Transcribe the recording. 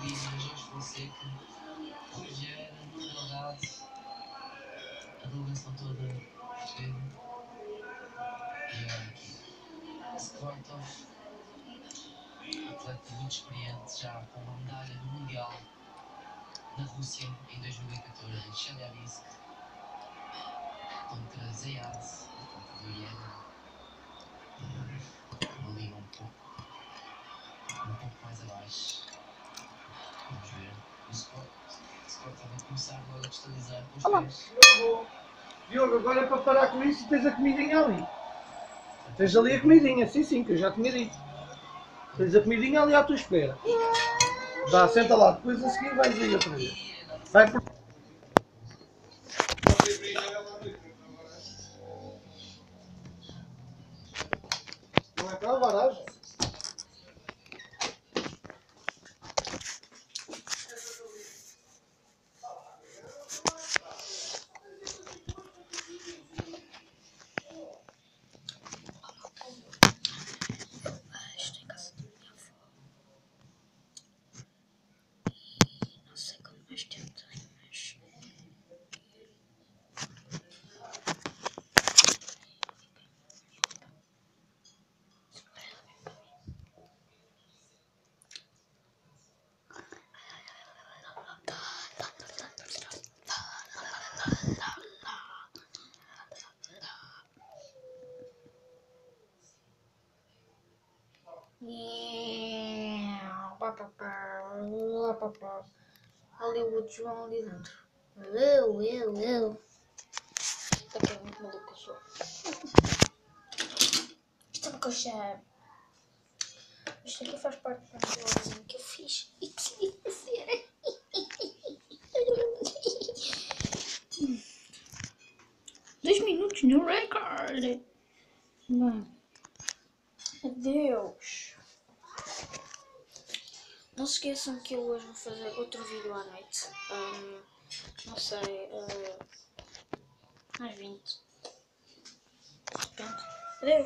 Cristina, Jorge Fonseca, Rui Vieira, Nuno Delgado, a delegação toda esteve. E olha aqui, Skvortov, atleta muito experiente, já com uma medalha no Mundial na Rússia em 2014, em Chelyabinsk, contra Zayat, atleta do Iémen, uma liga um pouco mais abaixo. Vamos ver. O Skvortov vai começar logo a cristalizar com os pés. Diogo, agora é para parar com isso, tens a comidinha ali. Tens ali a comidinha, sim, que eu já tinha dito. Tens a comidinha ali à tua espera. Vá, senta lá, depois a seguir vais aí outra vez. Vai por... Não é para a varagem. Estou em casa da minha avó. Não sei quanto mais tempo tenho, mas... Ali o outro João ali dentro. Eu. Daqui é muito maluco eu sou. Isto é uma coisa. Isto aqui faz parte da minha que eu fiz e decidi fazer. 2 minutos no record. Bem, adeus. Não se esqueçam que eu hoje vou fazer outro vídeo à noite. Não sei, às 20. Pronto. Adeus.